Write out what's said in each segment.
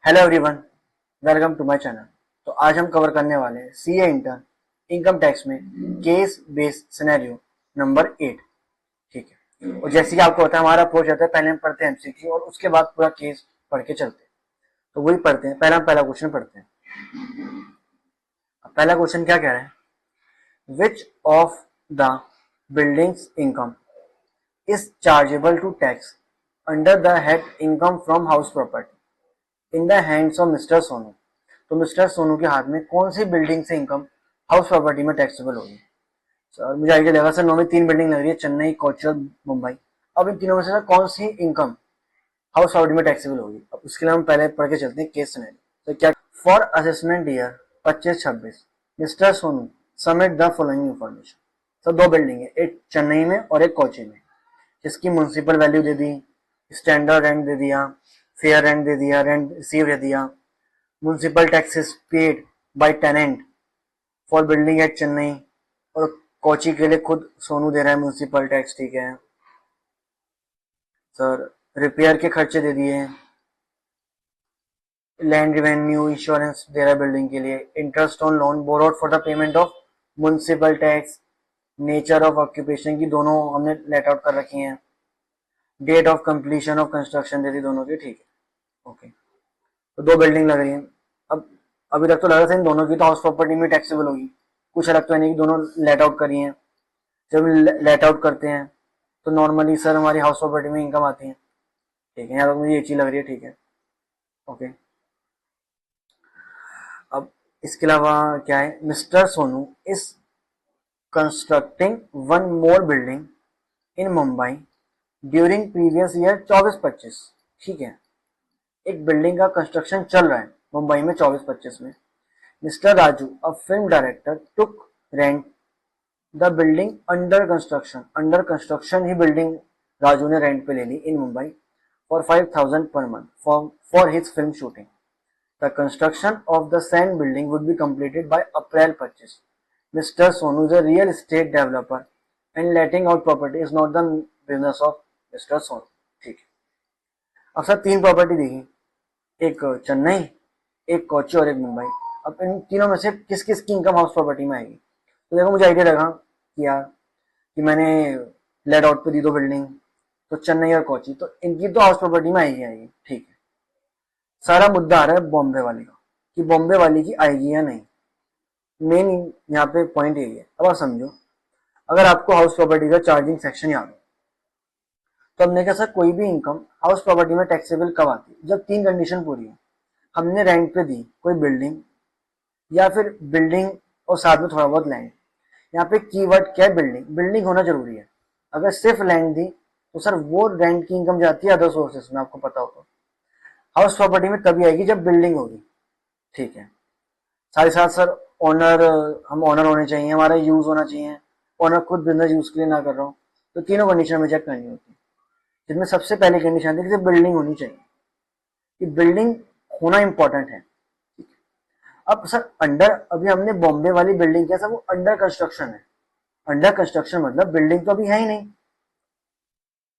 Hello everyone, welcome to my channel. तो आज हम कवर करने वाले हैं सीए इंटर्न इनकम टैक्स में केस बेस्ड सिनेरियो नंबर 8। ठीक है, और जैसे कि आपको पता है हमारा अप्रोच रहता है, पहले हम पढ़ते हैं एमसीक्यू और उसके बाद पूरा केस पढ़ के चलते हैं। तो वही पढ़ते हैं, पहला क्वेश्चन पढ़ते हैं। अब पहला क्वेश्चन क्या कह रहा है? Which of the buildings income is chargeable to tax under the head income from house property in the hands of mister Sonu. तो मिस्टर सोनू के हाथ में कौन सी बिल्डिंग से इनकम हाउस प्रॉपर्टी में टैक्सेबल होगी? सर मुझे आइडिया लगा सर, 9 में 3 बिल्डिंग लग रही है, चेन्नई, कोच्चि और मुंबई। अब इन तीनों में से सर कौन सी इनकम हाउस प्रॉपर्टी में टैक्सेबल होगी? अब उसके लिए हम पहले पढ़ के चलते हैं केस सिनेरियो। तो क्या for assessment year 25-26 mister Sonu submit the following information. Sir दो बिल्डिंग है, एक चेन्नई में और एक कोच्चि में, जिसकी म्यूनसिपल वैल्यू दे दी, स्टैंडर्ड रेंट दे दिया, फेयर रेंट दे दिया, रेंट रिसीव दे दिया, municipal taxes paid by tenant for building at Chennai, और कोची के लिए खुद सोनू दे रहा है म्यूनसिपल टैक्स। ठीक है सर, रिपेयर के खर्चे दे दिए, लैंड रेवेन्यू इंश्योरेंस दे रहा है बिल्डिंग के लिए, interest on loan borrowed for the payment of municipal tax, nature of occupation की दोनों हमने लेट आउट कर रखी हैं, date of completion of construction दे दी दोनों की। ठीक है ओके, तो दो बिल्डिंग लग रही है। अब अभी तक तो लग रहा था इन दोनों की तो हाउस प्रॉपर्टी में टैक्सेबल होगी, कुछ अलग तो है नहीं कि दोनों लेट आउट करी हैं। जब लेट आउट करते हैं तो नॉर्मली सर हमारी हाउस प्रॉपर्टी में इनकम आती है। ठीक है, यहाँ तक मुझे ये चीज लग रही है। ठीक है ओके। अब इसके अलावा क्या है, mister Sonu is constructing one more building in Mumbai during previous year 24-25। ठीक है, एक बिल्डिंग का कंस्ट्रक्शन चल रहा है मुंबई में 24-25 में। Mister Raju a film director took rent the building under construction he building Raju ने रेंट पे ले ली इन Mumbai for 5,000 per month for his film shooting. The construction of the send building would be completed by April 25। Mister Sonu is a real estate developer and letting out property is not the business of mister Sonu. ठीक है, अब sir तीन property देखी, एक चेन्नई, एक कोच्चि और एक मुंबई। अब इन तीनों में से किस किस की इनकम हाउस प्रॉपर्टी में आएगी? तो देखो मुझे आइडिया लगा कि यार कि मैंने लेट आउट पे दी दो बिल्डिंग, तो चेन्नई और कोच्चि, तो इनकी तो हाउस प्रॉपर्टी में आएगी। ठीक है, सारा मुद्दा आ रहा है बॉम्बे वाले का, कि बॉम्बे वाली की आएगी या नहीं। मेन यहाँ पे पॉइंट यही है। अब आप समझो, अगर आपको हाउस प्रॉपर्टी का चार्जिंग सेक्शन याद हो तो हमने कहा सर कोई भी इनकम हाउस प्रॉपर्टी में टैक्सेबल कब आती है? जब तीन कंडीशन पूरी है। हमने रेंट पे दी कोई बिल्डिंग, या फिर बिल्डिंग और साथ में थोड़ा बहुत लैंड। यहाँ पे कीवर्ड क्या है? बिल्डिंग। बिल्डिंग होना जरूरी है। अगर सिर्फ लैंड दी तो सर वो रेंट की इनकम जाती है अदर सोर्सेस में, आपको पता हो तो। हाउस प्रॉपर्टी में तभी आएगी जब बिल्डिंग होगी। ठीक है, साथ ही साथ सर ओनर, हम ओनर होने चाहिए, हमारा यूज होना चाहिए, ओनर खुद बिजनेस यूज के लिए ना कर रहा हूँ। तो तीनों कंडीशन हमें चेक करनी होती है, जिसमें सबसे पहली कंडीशन थी कि बिल्डिंग होनी चाहिए, कि बिल्डिंग होना इंपॉर्टेंट है। अब सर अंडर, अभी हमने बॉम्बे वाली बिल्डिंग क्या, सर वो अंडर कंस्ट्रक्शन है। अंडर कंस्ट्रक्शन मतलब बिल्डिंग तो अभी है ही नहीं।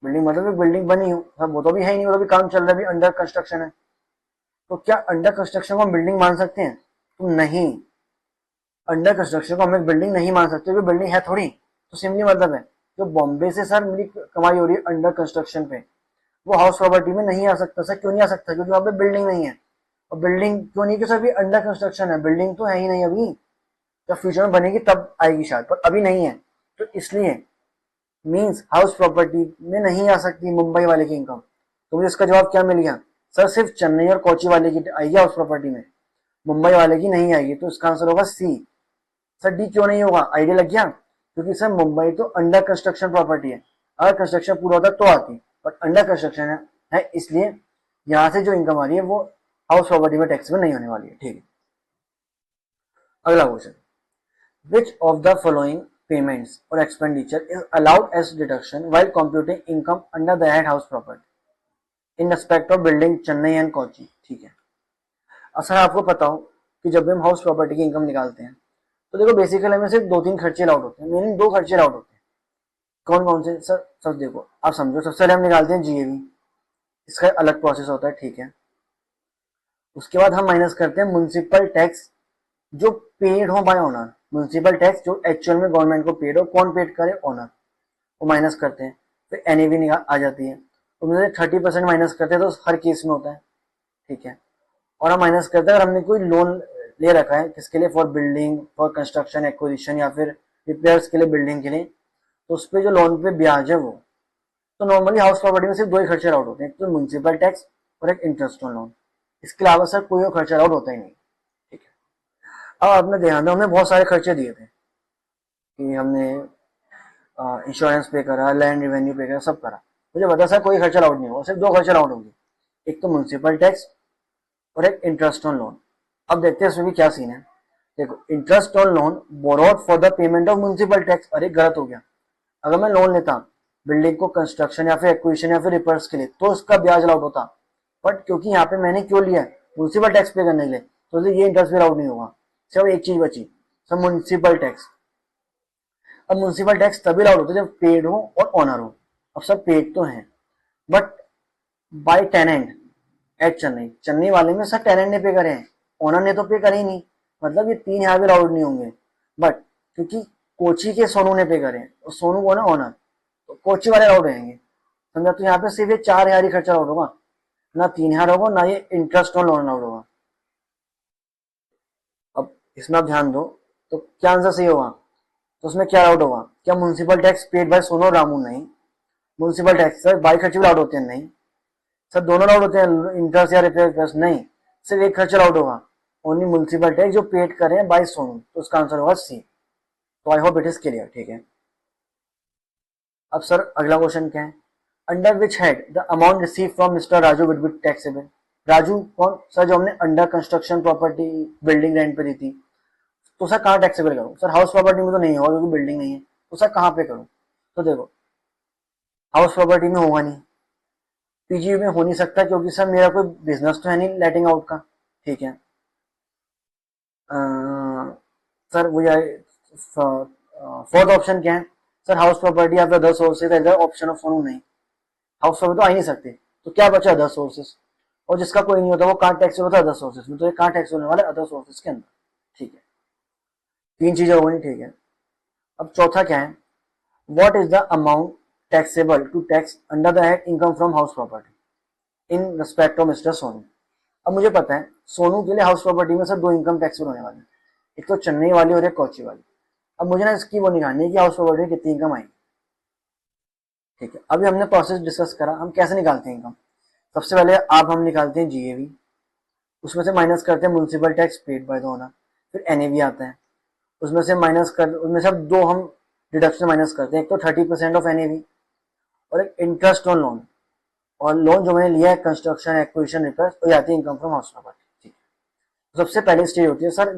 बिल्डिंग मतलब एक बिल्डिंग बनी हो, सर वो तो अभी है ही नहीं, वो तो भी काम चल रहा है, अभी अंडर कंस्ट्रक्शन है। तो क्या अंडर कंस्ट्रक्शन को हम बिल्डिंग मान सकते हैं? तो नहीं, अंडर कंस्ट्रक्शन को हम एक बिल्डिंग नहीं मान सकते, क्योंकि बिल्डिंग है थोड़ी। तो सिंपली मतलब है, जो बॉम्बे से सर मेरी कमाई हो रही है अंडर कंस्ट्रक्शन पे, वो हाउस प्रॉपर्टी में नहीं आ सकता। सर क्यों नहीं आ सकता? क्योंकि वहां पे बिल्डिंग नहीं है। और बिल्डिंग क्यों नहीं? क्योंकि अभी अंडर कंस्ट्रक्शन है, बिल्डिंग तो है ही नहीं अभी। जब फ्यूचर में बनेगी तब आएगी शायद, पर अभी नहीं है। तो इसलिए मींस हाउस प्रॉपर्टी में नहीं आ सकती मुंबई वाले की इनकम। तो मुझे इसका जवाब क्या मिल गया? सर सिर्फ चेन्नई और कोची वाले की आएगी हाउस प्रॉपर्टी में, मुंबई वाले की नहीं आएगी। तो इसका आंसर होगा सी। सर डी क्यों नहीं होगा? आइडिया लग गया? क्योंकि सर मुंबई तो अंडर कंस्ट्रक्शन प्रॉपर्टी है, अगर कंस्ट्रक्शन पूरा होता तो आती, बट अंडर कंस्ट्रक्शन है इसलिए यहां से जो इनकम आ रही है वो हाउस प्रॉपर्टी में टैक्स में नहीं होने वाली है। ठीक है, अगला question, which of the following payments or expenditure is allowed as deduction while computing income under the head house property in respect of building Chennai and Kochi? ठीक है, असल आपको पता हो कि जब भी हम हाउस प्रॉपर्टी की इनकम निकालते हैं तो देखो बेसिकली हमें सिर्फ दो तीन खर्चे अलाउड होते हैं, मीनिंग दो खर्चे अलाउड होते हैं। कौन कौन से सर? सब देखो आप समझो, सबसे पहले हम निकालते हैं जीएवी, इसका अलग प्रोसेस होता है। ठीक है, उसके बाद हम माइनस करते हैं म्युनिसिपल टैक्स जो पेड हो बाय ओनर, म्युनिसिपल टैक्स जो एक्चुअल में गवर्नमेंट को पेड हो, कौन पेड करे, ओनर, वो माइनस करते हैं। फिर एनएवी आ जाती है, तो 30% माइनस करते हैं तो हर केस में होता है, ठीक है। और हम माइनस करते हैं अगर हमने कोई लोन ले रखा है किसके लिए, for building, for construction, acquisition या फिर रिपेयर्स के लिए, बिल्डिंग के लिए, तो उस पर जो लोन पे ब्याज है वो, तो नॉर्मली हाउस प्रॉपर्टी में सिर्फ दो ही खर्चे आउट होते हैं, एक तो म्युनिसिपल टैक्स और एक इंटरेस्ट ऑन लोन। इसके अलावा सर कोई और खर्चा आउट होता ही नहीं, ठीक है। अब आपने ध्यान दो, हमने बहुत सारे खर्चे दिए थे कि हमने इंश्योरेंस पे करा, लैंड रेवेन्यू पे करा, सब करा। मुझे बता सर कोई खर्चा आउट नहीं होगा, सिर्फ दो खर्चा आउट होंगे, एक तो म्युनिसिपल टैक्स और एक इंटरेस्ट ऑन लोन। अब देखते हैं इसमें भी क्या सीन है। देखो, interest on loan borrowed for the payment of municipal tax, अरे गलत हो गया। अगर मैं लोन लेता बिल्डिंग को कंस्ट्रक्शन या फिर एक्विजिशन या फिर रिपेयर्स के लिए तो उसका ब्याज अलाउड होता, बट क्योंकि यहाँ पे मैंने क्यों लिया म्युनिसिपल टैक्स पे करने के लिए, तो ये इंटरेस्ट भी अलाउड नहीं होगा। सिर्फ एक चीज बची, सब म्युनिसिपल टैक्स। अब म्युनिसिपल टैक्स तभी अलाउड होता है जब पेड हो और ऑनर हो। अब सब पेड तो हैं, but by tenant at Chennai, Chennai वाले में सर टेनेंट ने पे करे हैं, ओनर ने तो पे करे ही नहीं, मतलब ये तीन यहाँ भी अलाउड नहीं होंगे। बट क्योंकि कोची के सोनू ने पे करे हैं, और सोनू को ना ओनर, तो कोची वाले अलाउड रहेंगे, समझा। तो यहाँ पे सिर्फ ये 4,000 ही खर्चा अलाउड होगा, ना 3,000 होगा, ना ये इंटरेस्ट ऑन लोन अलाउड होगा। अब इसमें आप ध्यान दो, तो क्या आंसर सही होगा, तो उसमें क्या अलाउड होगा, क्या municipal tax paid by Sonu और रामू, नहीं। म्युनिसिपल टैक्स सर बाई खर्चे भी अलाउड होते हैं, नहीं। सर दोनों अलाउड होते हैं, इंटरेस्ट या रिपेयर, नहीं। सिर्फ एक खर्चा अलाउड होगा, ओनली म्युनिसिपल टैक्स जो पेड करें बाय सोनू, तो उसका आंसर होगा सी। तो I hope it is clear, ठीक है। अब सर अगला क्वेश्चन क्या है, under which head the amount receive from mister Raju will be taxable. Raju कौन, सर जो हमने under construction property building rent पे दी थी, तो सर कहाँ टैक्सेबल करूँ, सर हाउस प्रॉपर्टी में तो नहीं होगा क्योंकि बिल्डिंग नहीं है, तो सर कहाँ पे करूँ। तो देखो, हाउस प्रॉपर्टी में होगा नहीं, पीजी में हो नहीं सकता क्योंकि सर मेरा कोई बिजनेस तो है नहीं लेटिंग आउट का, ठीक है। सर वो फोर्थ ऑप्शन क्या है, सर हाउस प्रॉपर्टी या फिर अदर सोर्सेज, इधर ऑप्शन ऑफ सोनू नहीं, हाउस प्रॉपर्टी तो आ ही नहीं सकती, तो क्या बचा अदर सोर्सेज, और जिसका कोई नहीं होता वो कहाँ टैक्स होता है, अदर सोर्सेज में, तो ये कहाँ टैक्स होने वाला है, अदर सोर्सेज के अंदर, ठीक है। तीन चीजें हो गई, ठीक है। अब चौथा क्या है, what is the amount taxable to tax under the head income from house property in respect of mister Sonu. अब मुझे पता है सोनू के लिए हाउस प्रॉपर्टी में सर दो इनकम टैक्सेबल होने वाले हैं, एक तो चेन्नई वाली और एक कोची वाली। अब मुझे ना इसकी वो निकालनी है कि हाउस प्रॉपर्टी में कितनी इनकम आएगी, ठीक है। अभी हमने प्रोसेस डिस्कस करा, हम कैसे निकालते हैं इनकम। सबसे पहले आप हम निकालते हैं जीएवी, उसमें से माइनस करते हैं municipal tax paid by the owner, फिर एनएवी आता है, उसमें से माइनस कर, उसमें से अब दो हम डिडक्शन माइनस करते हैं, एक तो 30% ऑफ एनएवी और एक इंटरेस्ट ऑन लोन, और लोन जो मैंने लिया है कंस्ट्रक्शन एक्विजिशन रिपेयर, तो जाती है इनकम फ्रॉम हाउस प्रॉपर्टी, ठीक है। सबसे पहले स्टेज होती है सर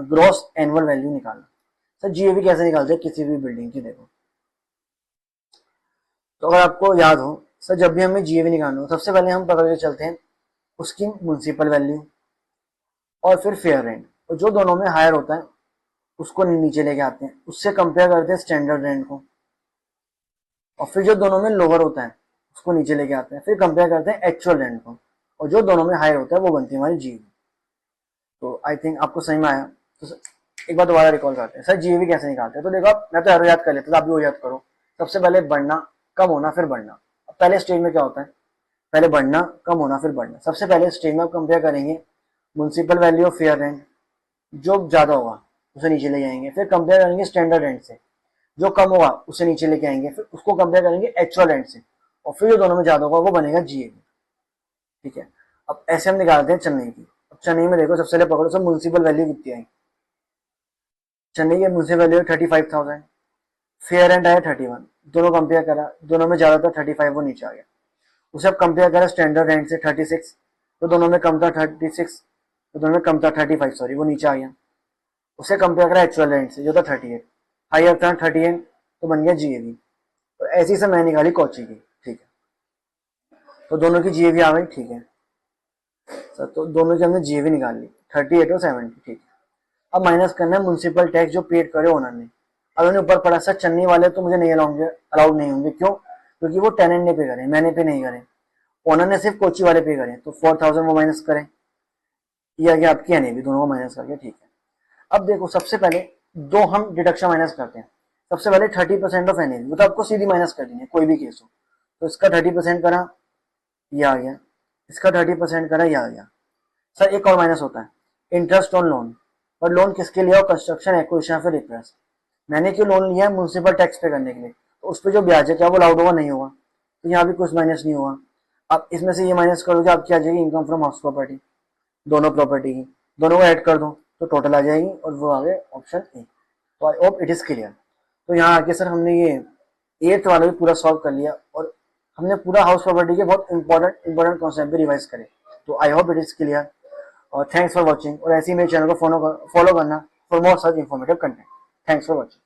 ग्रॉस एनुअल वैल्यू निकालना। सर जीएवी कैसे निकालते हैं किसी भी बिल्डिंग की, देखो, तो अगर आपको याद हो सर, जब भी हमें जीएवी निकालना हो सबसे पहले हम पकड़ के चलते हैं उसकी म्युनिसिपल वैल्यू और फिर फेयर रेंट, और जो दोनों में हायर होता है उसको नीचे लेके आते हैं, उससे कंपेयर करते हैं स्टैंडर्ड रेंट को, और फिर जो दोनों में लोअर होता है उसको नीचे लेके आते हैं, फिर कंपेयर करते हैं एक्चुअल रेंट को, और जो दोनों में हायर होता है वो बनती है हमारी जीएवी। तो आई थिंक आपको समझ में आया। तो एक बार दोबारा रिकॉल करते हैं, सर जीएवी कैसे निकालते हैं। तो देखो, आप मैं तो याद कर लेता, तो आप भी वो याद करो। सबसे पहले बढ़ना, कम होना, फिर बढ़ना। अब पहले स्टेज में क्या होता है, पहले बढ़ना, कम होना, फिर बढ़ना। सबसे पहले स्टेज में आप कंपेयर करेंगे municipal value of fair rent, जो ज्यादा होगा उसे नीचे ले जाएंगे, फिर कंपेयर करेंगे स्टैंडर्ड रेंट से, जो कम होगा उसे नीचे लेके आएंगे, फिर उसको कंपेयर करेंगे एक्चुअल रेंट से, और फिर जो दोनों में ज्यादा होगा वो बनेगा जीएवी, ठीक है। अब ऐसे हम निकालते हैं चेन्नई की। अब चेन्नई में देखो, सबसे पहले पकड़ो सब म्युनिसिपल वैल्यू कितनी आई। चेन्नई की म्युनिसिपल वैल्यू 35,000, फेयर रेंट आया 31, दोनों कंपेयर करा, दोनों में ज्यादा था 35, वो नीचे आ गया। उसे अब कंपेयर करा स्टैंडर्ड रेंट से 36, तो दोनों में कम था 36, तो दोनों में कम था 35, सॉरी, वो नीचे आ गया। उसे कंपेयर करा एक्चुअल रेंट से जो था 38, हायर था 38, तो बन गया जीएवी। तो ऐसी से मैं निकाली कोची की, ठीक है। तो दोनों की जीएवी आ गई, ठीक है सर, तो दोनों की हमने जीएवी निकाल ली 38 और 70, ठीक है। अब माइनस करना है म्युनिसिपल टैक्स जो पेड करे ओनर ने। अब उन्हें ऊपर पड़ा सर चेन्नई वाले तो मुझे नहीं अलाउड नहीं होंगे, क्यों, क्योंकि वो टेनेंट ने पे करे, मैंने पे नहीं करे, ओनर ने सिर्फ कोची वाले पे करे, तो 4,000 वो माइनस करें, ये आ गया आपकी एनएवी, दोनों को माइनस करके, ठीक है। अब देखो सबसे पहले दो हम डिडक्शन माइनस करते हैं। सबसे पहले 30% ऑफ एनएवी, वो तो आपको सीधी माइनस करनी है कोई भी केस हो। तो इसका 30% करा, ये आ गया, इसका 30% करा, ये आ गया। सर एक और माइनस होता है, इंटरेस्ट ऑन लोन। और लोन किसके लिए हो, कंस्ट्रक्शन, एक्विजिशन, फिर रिपेयर्स। मैंने क्यों लोन लिया है, म्युनिसिपल टैक्स पे करने के लिए, तो उस पर जो ब्याज है क्या वो लाउड होगा, नहीं होगा, तो यहाँ भी कुछ माइनस नहीं होगा। अब इसमें से ये माइनस करोगे, आपकी आ जाएगी इनकम फ्रॉम हाउस प्रॉपर्टी, दोनों प्रॉपर्टी की, दोनों को ऐड कर दो तो टोटल आ जाएगी, और वो आ गए ऑप्शन ए। तो I hope it is clear. तो यहाँ आके सर हमने ये 8th वाला भी पूरा सॉल्व कर लिया, और हमने पूरा हाउस प्रॉपर्टी के बहुत इंपॉर्टेंट कॉन्सेप्ट भी रिवाइज करे। तो I hope it is clear, और थैंक्स फॉर वॉचिंग। और ऐसे ही मेरे चैनल को फॉलो करना for more such informative content. Thanks for watching.